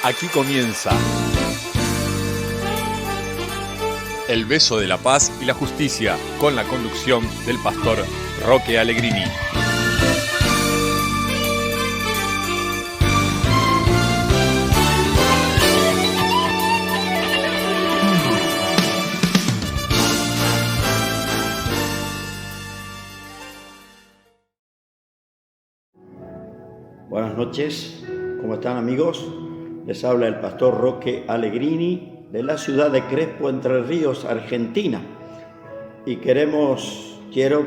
Aquí comienza El beso de la paz y la justicia, con la conducción del pastor Roque Allegrini. Buenas noches, ¿cómo están, amigos? Les habla el pastor Roque Allegrini de la ciudad de Crespo, Entre Ríos, Argentina. Y quiero,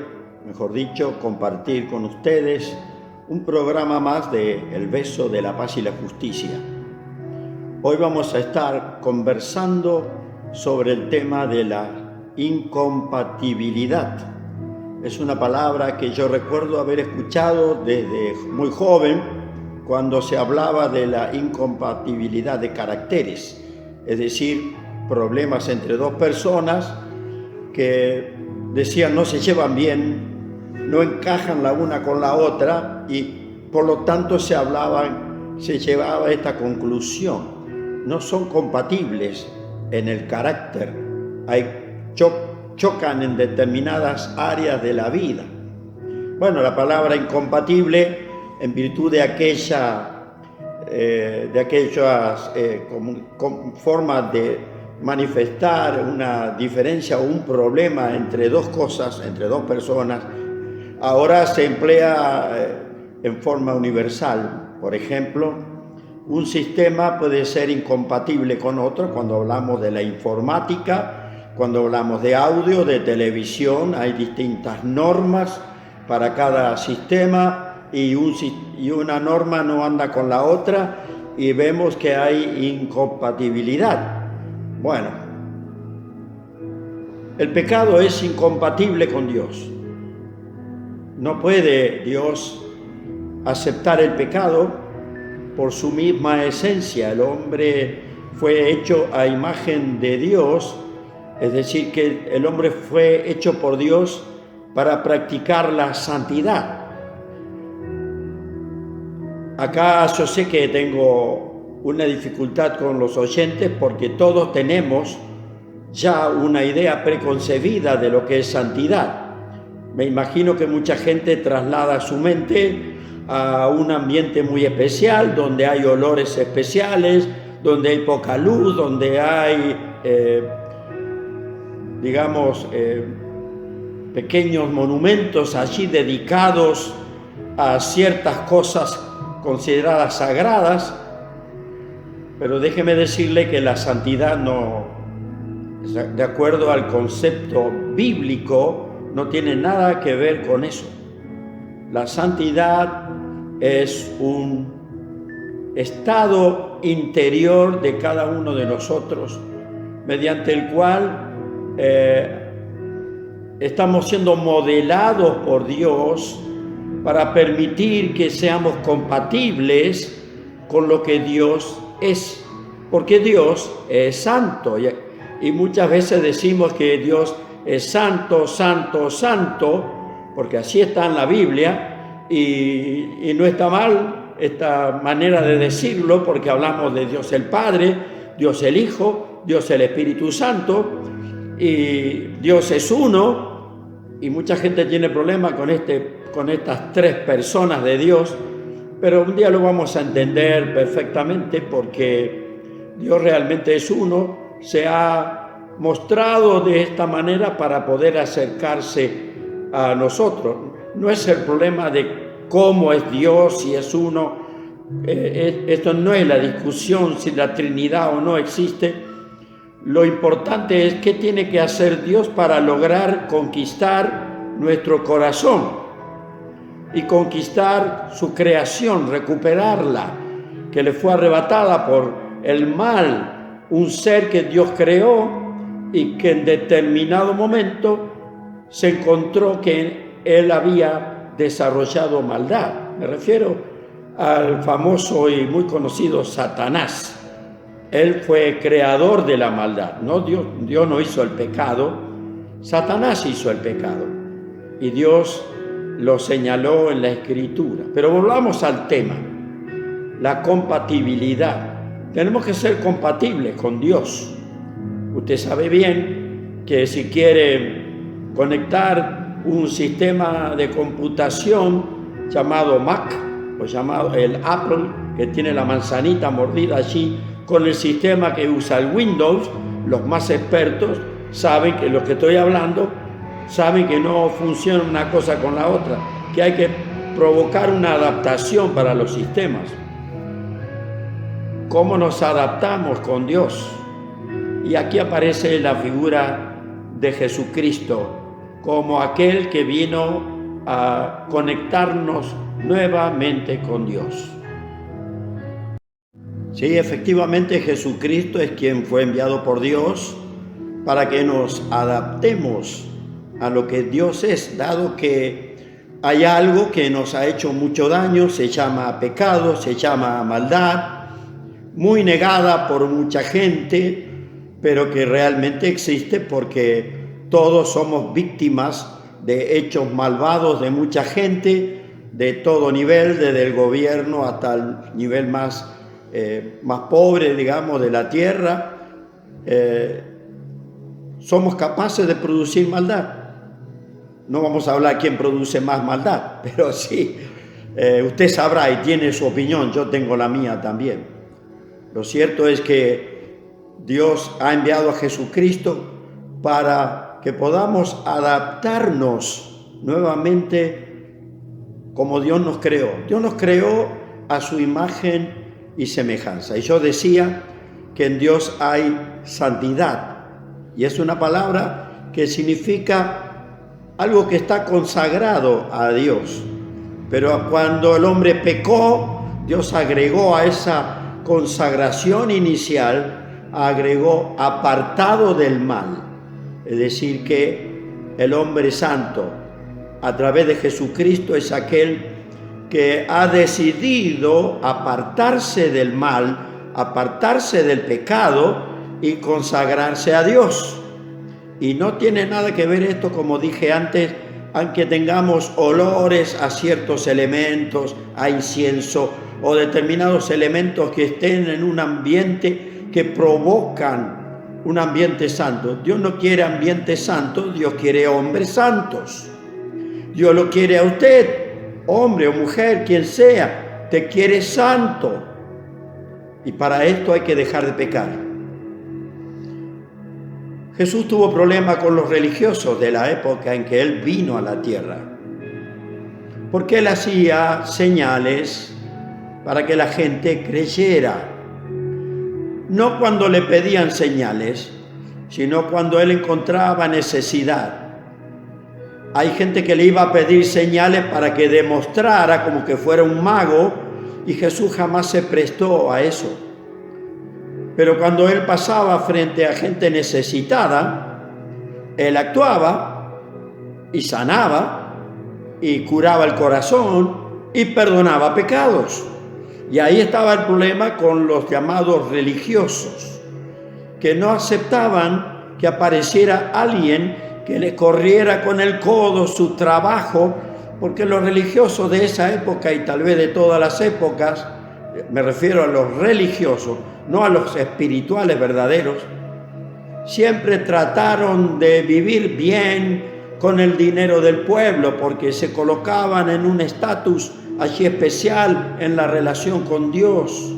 compartir con ustedes un programa más de El beso de la paz y la justicia. Hoy vamos a estar conversando sobre el tema de la incompatibilidad. Es una palabra que yo recuerdo haber escuchado desde muy joven, cuando se hablaba de la incompatibilidad de caracteres, es decir, problemas entre dos personas que decían no se llevan bien, no encajan la una con la otra y por lo tanto se llevaba a esta conclusión: no son compatibles en el carácter, chocan en determinadas áreas de la vida. Bueno, la palabra incompatible, en virtud de aquellas formas de manifestar una diferencia o un problema entre dos cosas, entre dos personas, ahora se emplea en forma universal. Por ejemplo, un sistema puede ser incompatible con otro cuando hablamos de la informática, cuando hablamos de audio, de televisión. Hay distintas normas para cada sistema y una norma no anda con la otra y vemos que hay incompatibilidad. Bueno, el pecado es incompatible con Dios. No puede Dios aceptar el pecado por su misma esencia. El hombre fue hecho a imagen de Dios, es decir, que el hombre fue hecho por Dios para practicar la santidad. Acá yo sé que tengo una dificultad con los oyentes porque todos tenemos ya una idea preconcebida de lo que es santidad. Me imagino que mucha gente traslada su mente a un ambiente muy especial, donde hay olores especiales, donde hay poca luz, donde hay, pequeños monumentos allí dedicados a ciertas cosas consideradas sagradas. Pero déjeme decirle que la santidad no, de acuerdo al concepto bíblico, no tiene nada que ver con eso. La santidad es un estado interior de cada uno de nosotros, mediante el cual estamos siendo modelados por Dios para permitir que seamos compatibles con lo que Dios es, porque Dios es santo y muchas veces decimos que Dios es santo, santo, santo, porque así está en la Biblia y no está mal esta manera de decirlo, porque hablamos de Dios el Padre, Dios el Hijo, Dios el Espíritu Santo, y Dios es uno. Y mucha gente tiene problemas con estas tres personas de Dios, pero un día lo vamos a entender perfectamente, porque Dios realmente es uno, se ha mostrado de esta manera para poder acercarse a nosotros. No es el problema de cómo es Dios, si es uno. Esto no es la discusión si la Trinidad o no existe. Lo importante es qué tiene que hacer Dios para lograr conquistar nuestro corazón y conquistar su creación, recuperarla, que le fue arrebatada por el mal, un ser que Dios creó y que en determinado momento se encontró que él había desarrollado maldad. Me refiero al famoso y muy conocido Satanás. Él fue creador de la maldad, ¿no? Dios no hizo el pecado, Satanás hizo el pecado y Dios lo señaló en la Escritura. Pero volvamos al tema, la compatibilidad. Tenemos que ser compatibles con Dios. Usted sabe bien que si quiere conectar un sistema de computación llamado Mac o llamado el Apple, que tiene la manzanita mordida allí, con el sistema que usa el Windows, los más expertos saben que lo que estoy hablando, saben que no funciona una cosa con la otra, que hay que provocar una adaptación para los sistemas. ¿Cómo nos adaptamos con Dios? Y aquí aparece la figura de Jesucristo como aquel que vino a conectarnos nuevamente con Dios. Sí, efectivamente Jesucristo es quien fue enviado por Dios para que nos adaptemos a lo que Dios es, dado que hay algo que nos ha hecho mucho daño, se llama pecado, se llama maldad, muy negada por mucha gente, pero que realmente existe porque todos somos víctimas de hechos malvados de mucha gente, de todo nivel, desde el gobierno hasta el nivel más pobre, digamos, de la tierra. Somos capaces de producir maldad. No vamos a hablar quién produce más maldad, pero sí, usted sabrá y tiene su opinión, yo tengo la mía también. Lo cierto es que Dios ha enviado a Jesucristo para que podamos adaptarnos nuevamente como Dios nos creó. Dios nos creó a su imagen y semejanza. Y yo decía que en Dios hay santidad. Y es una palabra que significa algo que está consagrado a Dios. Pero cuando el hombre pecó, Dios agregó a esa consagración inicial, agregó apartado del mal. Es decir, que el hombre santo, a través de Jesucristo, es aquel que ha decidido apartarse del mal, apartarse del pecado y consagrarse a Dios. Y no tiene nada que ver esto, como dije antes, aunque tengamos olores a ciertos elementos, a incienso o determinados elementos que estén en un ambiente que provocan un ambiente santo. Dios no quiere ambientes santos, Dios quiere hombres santos. Dios lo quiere a usted, hombre o mujer, quien sea, te quiere santo. Y para esto hay que dejar de pecar. Jesús tuvo problemas con los religiosos de la época en que Él vino a la tierra, porque Él hacía señales para que la gente creyera. No cuando le pedían señales, sino cuando Él encontraba necesidad. Hay gente que le iba a pedir señales para que demostrara como que fuera un mago, y Jesús jamás se prestó a eso. Pero cuando Él pasaba frente a gente necesitada, Él actuaba y sanaba y curaba el corazón y perdonaba pecados. Y ahí estaba el problema con los llamados religiosos, que no aceptaban que apareciera alguien que les corriera con el codo su trabajo, porque los religiosos de esa época y tal vez de todas las épocas, me refiero a los religiosos, no a los espirituales verdaderos, siempre trataron de vivir bien con el dinero del pueblo, porque se colocaban en un estatus allí especial en la relación con Dios.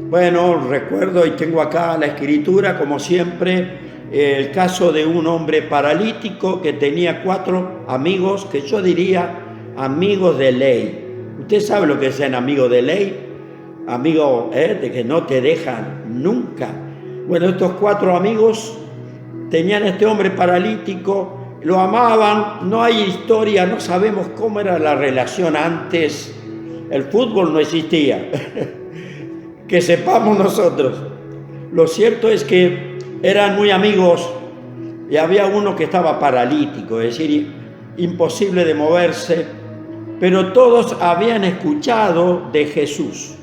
Bueno, recuerdo y tengo acá la escritura, como siempre, el caso de un hombre paralítico que tenía 4 amigos, que yo diría amigos de ley. ¿Usted sabe lo que es ser amigo de ley? Amigo de que no te dejan nunca. Bueno, estos 4 amigos tenían a este hombre paralítico, lo amaban, no hay historia, no sabemos cómo era la relación antes. El fútbol no existía, que sepamos nosotros. Lo cierto es que eran muy amigos y había uno que estaba paralítico, es decir, imposible de moverse, pero todos habían escuchado de Jesús.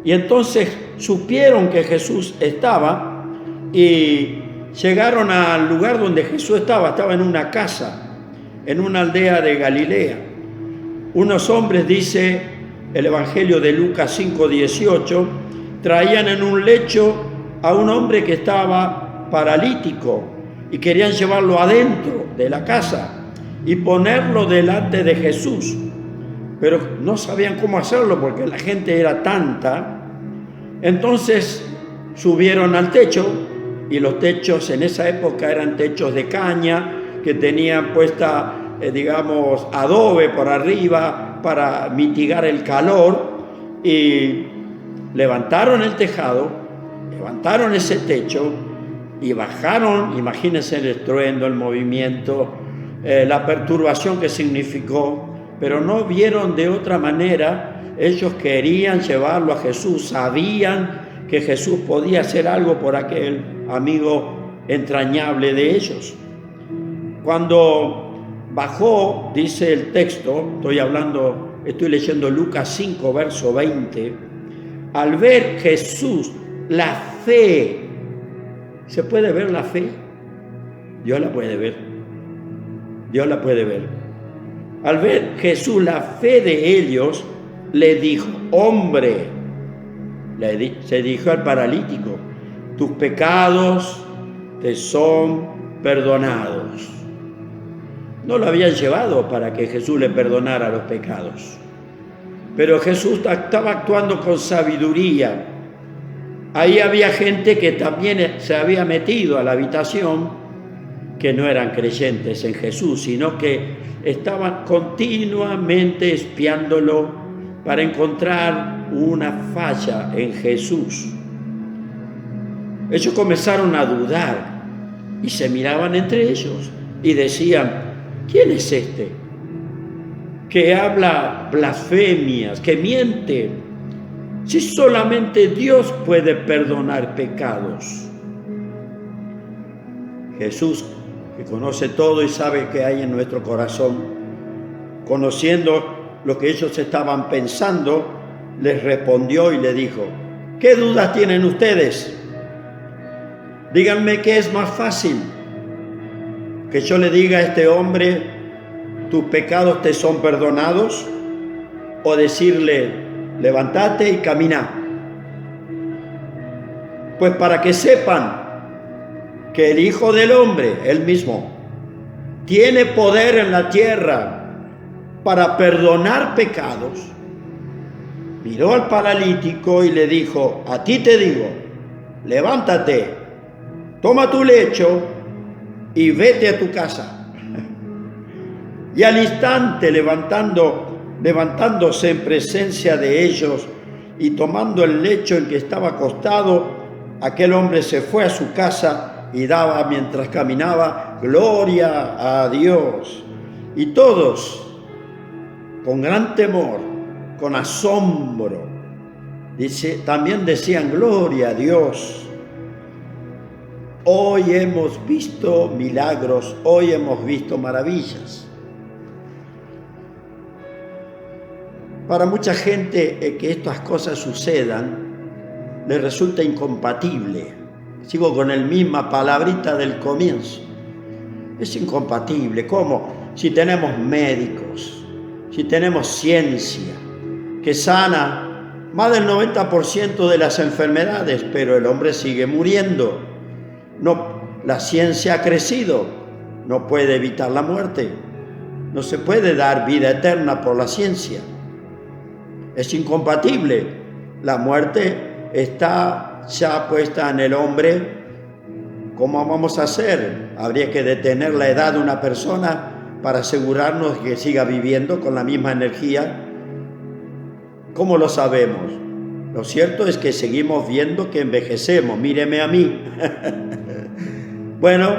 Y entonces supieron que Jesús estaba y llegaron al lugar donde Jesús estaba en una casa, en una aldea de Galilea. Unos hombres, dice el Evangelio de Lucas 5:18, traían en un lecho a un hombre que estaba paralítico y querían llevarlo adentro de la casa y ponerlo delante de Jesús. Pero no sabían cómo hacerlo porque la gente era tanta. Entonces subieron al techo, y los techos en esa época eran techos de caña que tenían puesta, adobe por arriba para mitigar el calor, y levantaron el tejado, levantaron ese techo y bajaron. Imagínense el estruendo, el movimiento, la perturbación que significó, pero no vieron de otra manera. Ellos querían llevarlo a Jesús, sabían que Jesús podía hacer algo por aquel amigo entrañable de ellos. Cuando bajó, dice el texto, estoy leyendo Lucas 5, verso 20, al ver Jesús la fe. ¿Se puede ver la fe? Dios la puede ver. Dios la puede ver. Al ver Jesús la fe de ellos, le dijo: hombre, se dijo al paralítico, tus pecados te son perdonados. No lo habían llevado para que Jesús le perdonara los pecados, pero Jesús estaba actuando con sabiduría. Ahí había gente que también se había metido a la habitación, que no eran creyentes en Jesús, sino que estaban continuamente espiándolo para encontrar una falla en Jesús. Ellos comenzaron a dudar y se miraban entre ellos y decían: ¿quién es este que habla blasfemias, que miente? Si solamente Dios puede perdonar pecados. Jesús, que conoce todo y sabe qué hay en nuestro corazón, conociendo lo que ellos estaban pensando, les respondió y le dijo: ¿qué dudas tienen ustedes? Díganme qué es más fácil, que yo le diga a este hombre: tus pecados te son perdonados, o decirle: levántate y camina. Pues para que sepan que el Hijo del Hombre, él mismo, tiene poder en la tierra para perdonar pecados, miró al paralítico y le dijo: a ti te digo, levántate, toma tu lecho y vete a tu casa. Y al instante, levantándose en presencia de ellos y tomando el lecho en que estaba acostado, aquel hombre se fue a su casa y daba, mientras caminaba, gloria a Dios. Y todos, con gran temor, con asombro, también decían: gloria a Dios. Hoy hemos visto milagros, hoy hemos visto maravillas. Para mucha gente que estas cosas sucedan, les resulta incompatible. Sigo con la misma palabrita del comienzo. Es incompatible. ¿Cómo? Si tenemos médicos, si tenemos ciencia que sana más del 90% de las enfermedades, pero el hombre sigue muriendo. No, la ciencia ha crecido, no puede evitar la muerte. No se puede dar vida eterna por la ciencia. Es incompatible. La muerte está ya puesta en el hombre. ¿Cómo vamos a hacer? Habría que detener la edad de una persona para asegurarnos de que siga viviendo con la misma energía. ¿Cómo lo sabemos? Lo cierto es que seguimos viendo que envejecemos. Míreme a mí. Bueno,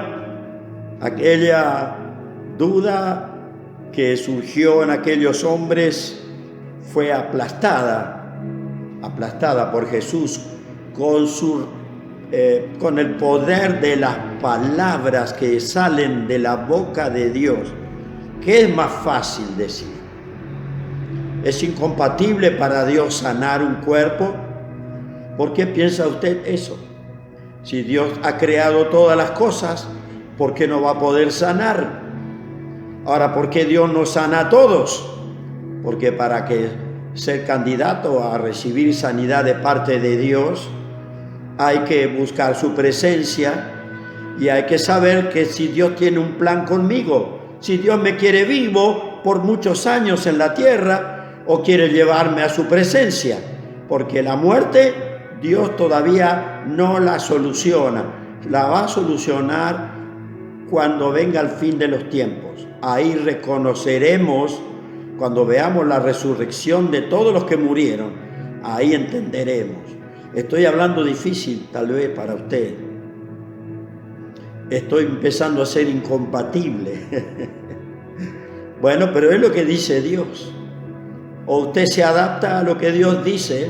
aquella duda que surgió en aquellos hombres fue aplastada por Jesús con el poder de las palabras que salen de la boca de Dios. ¿Qué es más fácil decir? ¿Es incompatible para Dios sanar un cuerpo? ¿Por qué piensa usted eso? Si Dios ha creado todas las cosas, ¿por qué no va a poder sanar? Ahora, ¿por qué Dios no sana a todos? Porque para que ser candidato a recibir sanidad de parte de Dios, hay que buscar su presencia y hay que saber que si Dios tiene un plan conmigo, si Dios me quiere vivo por muchos años en la tierra o quiere llevarme a su presencia, porque la muerte Dios todavía no la soluciona, la va a solucionar cuando venga el fin de los tiempos. Ahí reconoceremos, cuando veamos la resurrección de todos los que murieron, ahí entenderemos. Estoy hablando difícil tal vez para usted. Estoy empezando a ser incompatible. Bueno, pero es lo que dice Dios. O usted se adapta a lo que Dios dice,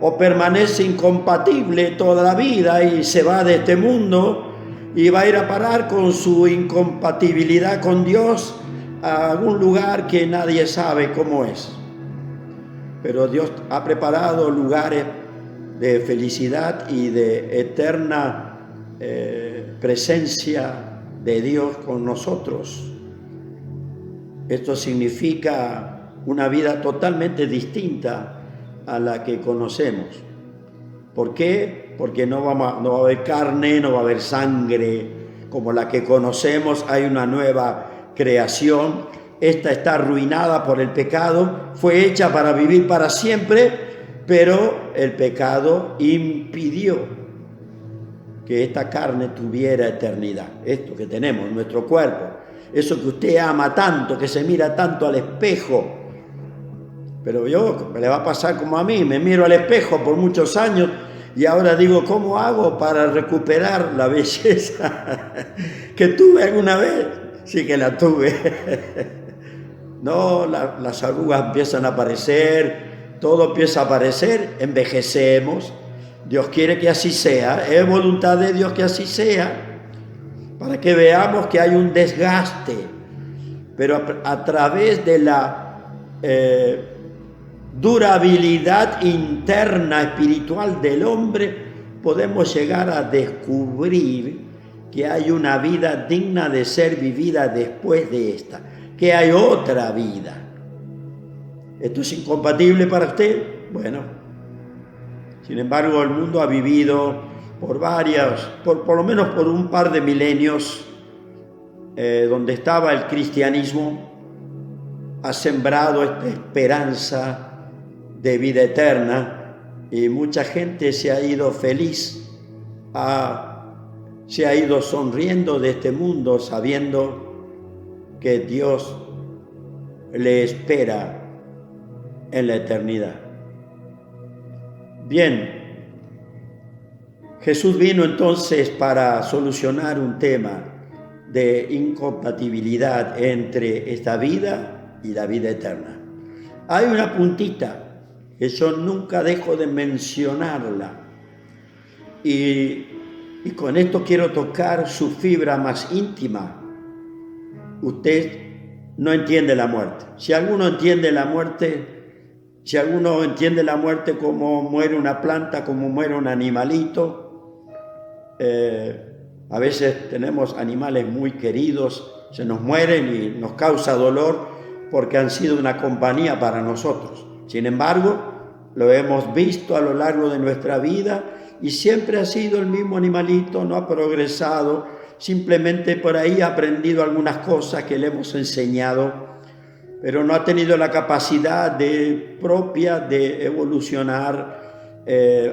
o permanece incompatible toda la vida y se va de este mundo y va a ir a parar con su incompatibilidad con Dios a algún lugar que nadie sabe cómo es. Pero Dios ha preparado lugares de felicidad y de eterna presencia de Dios con nosotros. Esto significa una vida totalmente distinta a la que conocemos. ¿Por qué? Porque no va a haber carne, no va a haber sangre como la que conocemos. Hay una nueva creación. Esta está arruinada por el pecado, fue hecha para vivir para siempre, pero el pecado impidió que esta carne tuviera eternidad. Esto que tenemos, nuestro cuerpo, eso que usted ama tanto, que se mira tanto al espejo. Pero yo, me le va a pasar como a mí, me miro al espejo por muchos años y ahora digo, ¿cómo hago para recuperar la belleza que tuve alguna vez? Sí que la tuve. No, las arrugas empiezan a aparecer, todo empieza a aparecer, envejecemos. Dios quiere que así sea, es voluntad de Dios que así sea, para que veamos que hay un desgaste, pero a través de la durabilidad interna espiritual del hombre, podemos llegar a descubrir que hay una vida digna de ser vivida después de esta, que hay otra vida. ¿Esto es incompatible para usted? Bueno. Sin embargo, el mundo ha vivido por lo menos por un par de milenios, donde estaba el cristianismo, ha sembrado esta esperanza de vida eterna y mucha gente se ha ido feliz, se ha ido sonriendo de este mundo sabiendo que Dios le espera en la eternidad. Bien, Jesús vino entonces para solucionar un tema de incompatibilidad entre esta vida y la vida eterna. Hay una puntita que yo nunca dejo de mencionarla y con esto quiero tocar su fibra más íntima. Usted no entiende la muerte. Si alguno entiende la muerte como muere una planta, como muere un animalito, a veces tenemos animales muy queridos, se nos mueren y nos causa dolor porque han sido una compañía para nosotros. Sin embargo, lo hemos visto a lo largo de nuestra vida y siempre ha sido el mismo animalito, no ha progresado, simplemente por ahí ha aprendido algunas cosas que le hemos enseñado, pero no ha tenido la capacidad propia de evolucionar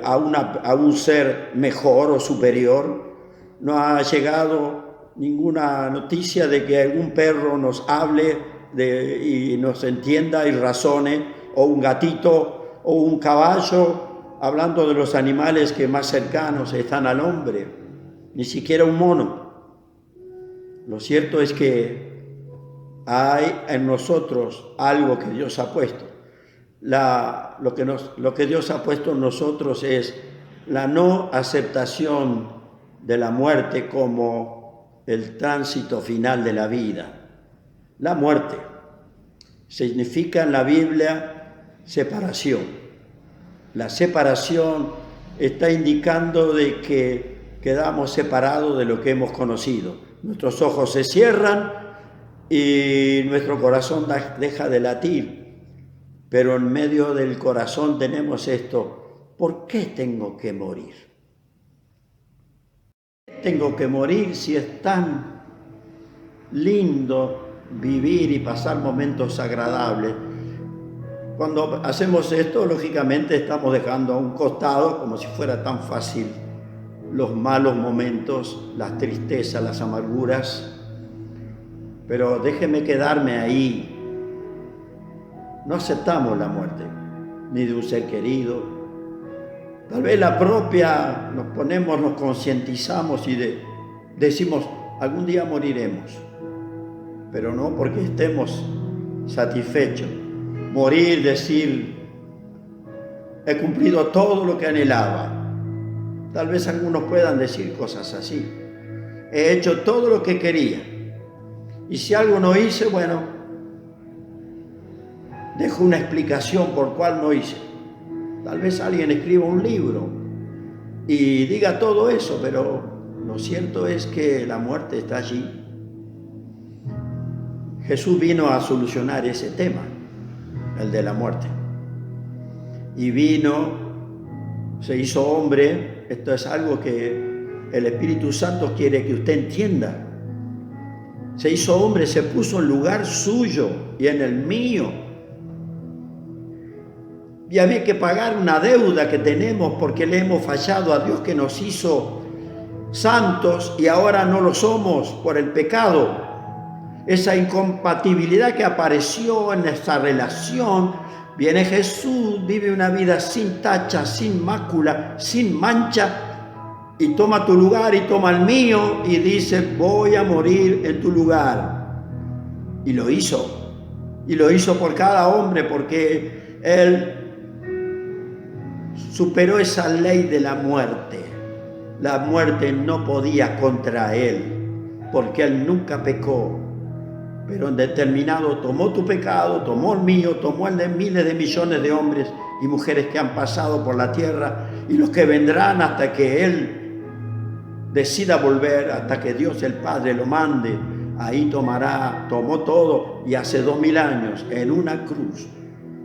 a un ser mejor o superior. No ha llegado ninguna noticia de que algún perro nos hable y nos entienda y razone, o un gatito o un caballo, hablando de los animales que más cercanos están al hombre, ni siquiera un mono. Lo cierto es que hay en nosotros algo que Dios ha puesto. Lo que Dios ha puesto en nosotros es la no aceptación de la muerte como el tránsito final de la vida. La muerte significa en la Biblia separación. La separación está indicando de que quedamos separados de lo que hemos conocido. Nuestros ojos se cierran y nuestro corazón deja de latir, pero en medio del corazón tenemos esto: ¿por qué tengo que morir? Tengo que morir si es tan lindo vivir y pasar momentos agradables. Cuando hacemos esto, lógicamente estamos dejando a un costado, como si fuera tan fácil, los malos momentos, las tristezas, las amarguras. Pero déjeme quedarme ahí. No aceptamos la muerte, ni de un ser querido. Tal vez la propia nos concientizamos y decimos, algún día moriremos, pero no porque estemos satisfechos. Morir, decir, he cumplido todo lo que anhelaba. Tal vez algunos puedan decir cosas así. He hecho todo lo que quería. Y si algo no hice, bueno, dejo una explicación por cuál no hice. Tal vez alguien escriba un libro y diga todo eso, pero lo cierto es que la muerte está allí. Jesús vino a solucionar ese tema, el de la muerte. Y vino, se hizo hombre. Esto es algo que el Espíritu Santo quiere que usted entienda. Se hizo hombre, se puso en lugar suyo y en el mío. Y había que pagar una deuda que tenemos porque le hemos fallado a Dios, que nos hizo santos y ahora no lo somos por el pecado. Esa incompatibilidad que apareció en esta relación, viene Jesús, vive una vida sin tacha, sin mácula, sin mancha, y toma tu lugar y toma el mío y dice, voy a morir en tu lugar. Y lo hizo por cada hombre, porque Él superó esa ley de la muerte. La muerte no podía contra Él, porque Él nunca pecó. Pero en determinado tomó tu pecado, tomó el mío, tomó el de miles de millones de hombres y mujeres que han pasado por la tierra y los que vendrán hasta que Él decida volver, hasta que Dios el Padre lo mande. Ahí tomó todo, y hace 2000 años en una cruz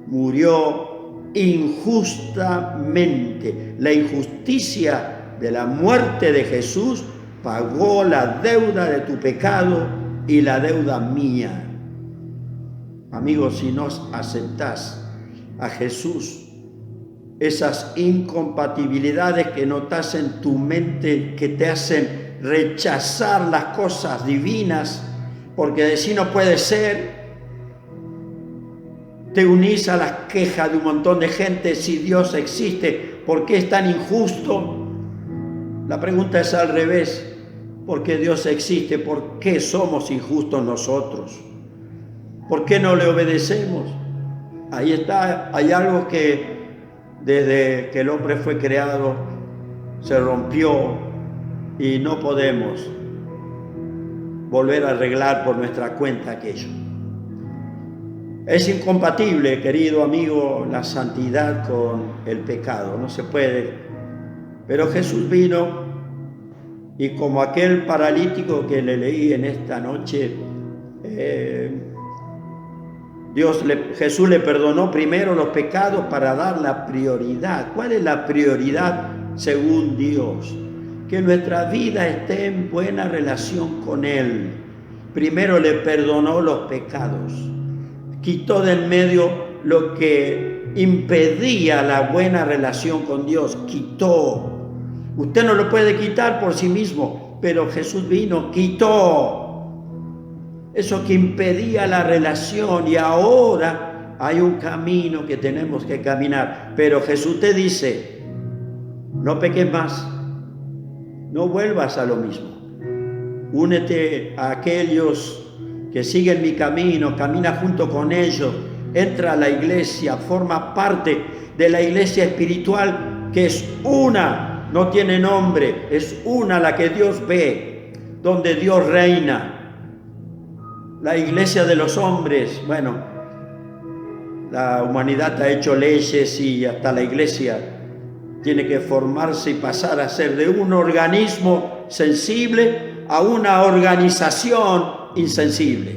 murió injustamente. La injusticia de la muerte de Jesús pagó la deuda de tu pecado y la deuda mía. Amigos, si no aceptás a Jesús, esas incompatibilidades que notas en tu mente, que te hacen rechazar las cosas divinas, porque decir no puede ser, te unís a las quejas de un montón de gente. Si Dios existe, ¿por qué es tan injusto? La pregunta es al revés. ¿Por qué Dios existe? ¿Por qué somos injustos nosotros? ¿Por qué no le obedecemos? Ahí está, hay algo que desde que el hombre fue creado se rompió y no podemos volver a arreglar por nuestra cuenta aquello. Es incompatible, querido amigo, la santidad con el pecado, no se puede. Pero Jesús vino y, como aquel paralítico que le leí en esta noche, Jesús le perdonó primero los pecados para dar la prioridad. ¿Cuál es la prioridad según Dios? Que nuestra vida esté en buena relación con Él. Primero le perdonó los pecados, quitó del medio lo que impedía la buena relación con Dios, quitó. Usted no lo puede quitar por sí mismo, pero Jesús vino, quitó eso que impedía la relación, y ahora hay un camino que tenemos que caminar. Pero Jesús te dice, no peques más, no vuelvas a lo mismo. Únete a aquellos que siguen mi camino, camina junto con ellos, entra a la iglesia, forma parte de la iglesia espiritual, que es una, no tiene nombre, es una la que Dios ve, donde Dios reina. La iglesia de los hombres, bueno, la humanidad ha hecho leyes y hasta la iglesia tiene que formarse y pasar a ser de un organismo sensible a una organización insensible.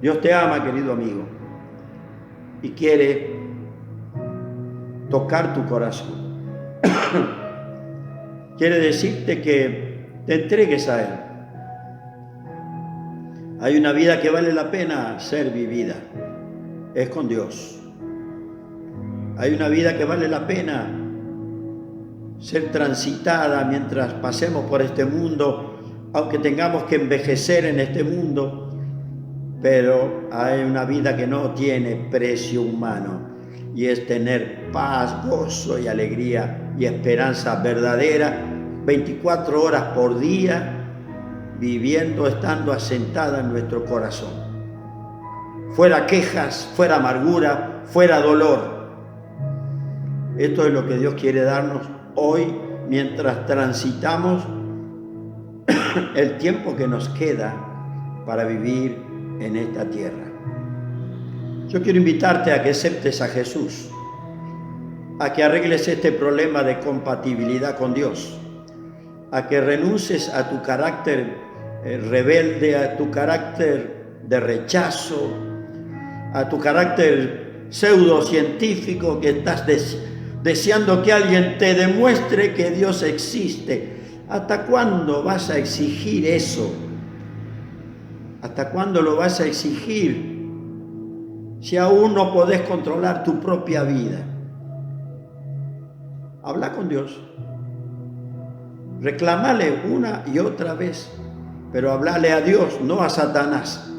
Dios te ama, querido amigo. y quiere tocar tu corazón. Quiere decirte que te entregues a Él. Hay una vida que vale la pena ser vivida, es con Dios. Hay una vida que vale la pena ser transitada mientras pasemos por este mundo, aunque tengamos que envejecer en este mundo, pero hay una vida que no tiene precio humano, y es tener paz, gozo y alegría y esperanza verdadera 24 horas por día, viviendo, estando asentada en nuestro corazón. Fuera quejas, fuera amargura, fuera dolor. Esto es lo que Dios quiere darnos hoy mientras transitamos el tiempo que nos queda para vivir en esta tierra. Yo quiero invitarte a que aceptes a Jesús, a que arregles este problema de compatibilidad con Dios, a que renuncies a tu carácter rebelde, a tu carácter de rechazo, a tu carácter pseudocientífico que estás deseando que alguien te demuestre que Dios existe. ¿Hasta cuándo vas a exigir eso? ¿Hasta cuándo lo vas a exigir si aún no podés controlar tu propia vida? Habla con Dios. Reclámale una y otra vez, pero hablale a Dios, no a Satanás.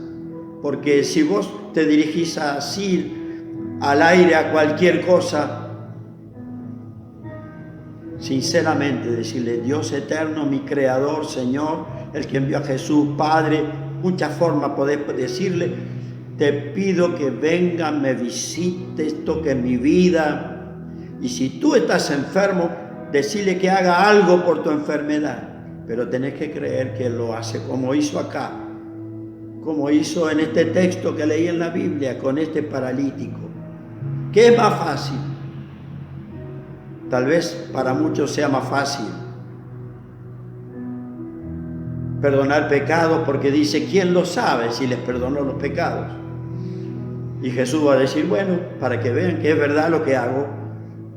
Porque si vos te dirigís así al aire a cualquier cosa, sinceramente decirle: Dios eterno, mi creador, Señor, el que envió a Jesús, Padre, muchas formas podés decirle: te pido que venga, me visites, toque mi vida. Y si tú estás enfermo, decirle que haga algo por tu enfermedad. Pero tenés que creer que Él lo hace, como hizo acá, como hizo en este texto que leí en la Biblia con este paralítico. ¿Qué es más fácil? Tal vez para muchos sea más fácil perdonar pecados, porque dice: ¿quién lo sabe si les perdonó los pecados? Y Jesús va a decir: bueno, para que vean que es verdad lo que hago,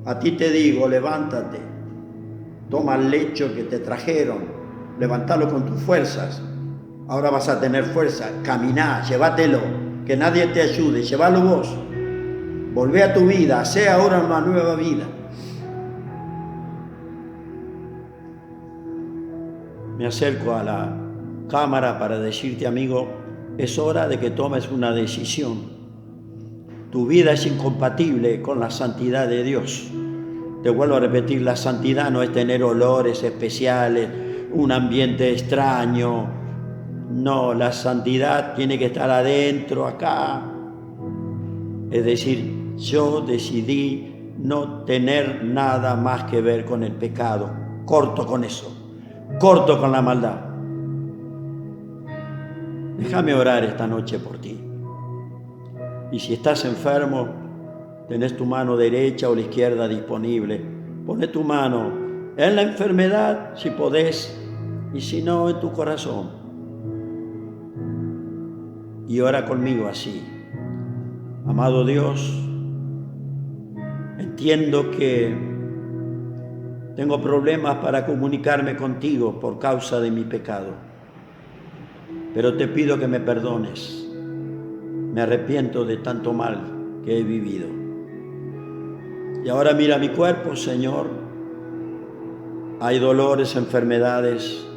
a ti te digo, levántate, toma el lecho que te trajeron, levántalo con tus fuerzas, ahora vas a tener fuerza, caminá, llévatelo, que nadie te ayude, llévalo vos, volvé a tu vida, hacé ahora una nueva vida. Me acerco a la cámara para decirte, amigo, es hora de que tomes una decisión. Tu vida es incompatible con la santidad de Dios. Te vuelvo a repetir, la santidad no es tener olores especiales, un ambiente extraño. No, la santidad tiene que estar adentro, acá. Es decir, yo decidí no tener nada más que ver con el pecado. Corto con eso. Corto con la maldad. Déjame orar esta noche por ti. Y si estás enfermo, tenés tu mano derecha o la izquierda disponible. Pone tu mano en la enfermedad, si podés, y si no, en tu corazón. Y ora conmigo así. Amado Dios, entiendo que tengo problemas para comunicarme contigo por causa de mi pecado, pero te pido que me perdones. Me arrepiento de tanto mal que he vivido. Y ahora mira mi cuerpo, Señor. Hay dolores, enfermedades.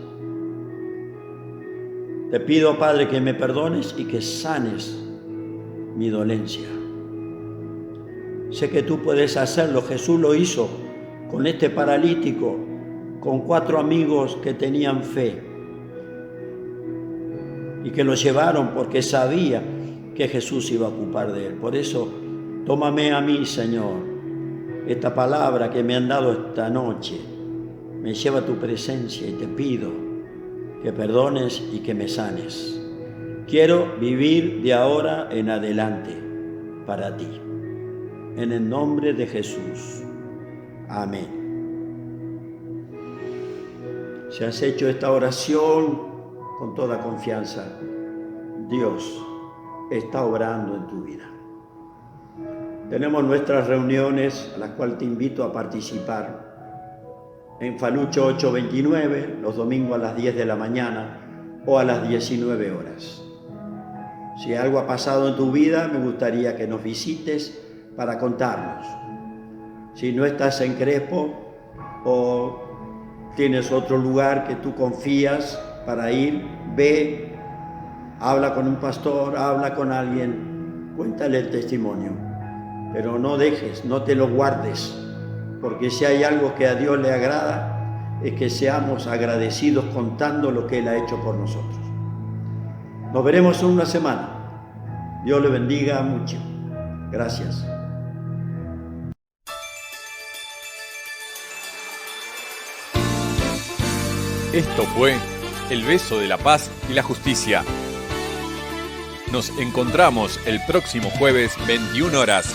Te pido, Padre, que me perdones y que sanes mi dolencia. Sé que tú puedes hacerlo. Jesús lo hizo con este paralítico, con 4 amigos que tenían fe y que lo llevaron porque sabía que Jesús iba a ocupar de él. Por eso, tómame a mí, Señor. Esta palabra que me han dado esta noche me lleva a tu presencia y te pido que perdones y que me sanes. Quiero vivir de ahora en adelante para ti. En el nombre de Jesús. Amén. Si has hecho esta oración con toda confianza, Dios está obrando en tu vida. Tenemos nuestras reuniones a las cuales te invito a participar. En Falucho 829, los domingos a las 10 de la mañana o a las 19 horas. Si algo ha pasado en tu vida, me gustaría que nos visites para contarnos. Si no estás en Crespo o tienes otro lugar que tú confías para ir, ve, habla con un pastor, habla con alguien, cuéntale el testimonio. Pero no dejes, no te lo guardes, porque si hay algo que a Dios le agrada, es que seamos agradecidos contando lo que Él ha hecho por nosotros. Nos veremos en una semana. Dios le bendiga mucho. Gracias. Esto fue El Beso de la Paz y la Justicia. Nos encontramos el próximo jueves, 21 horas,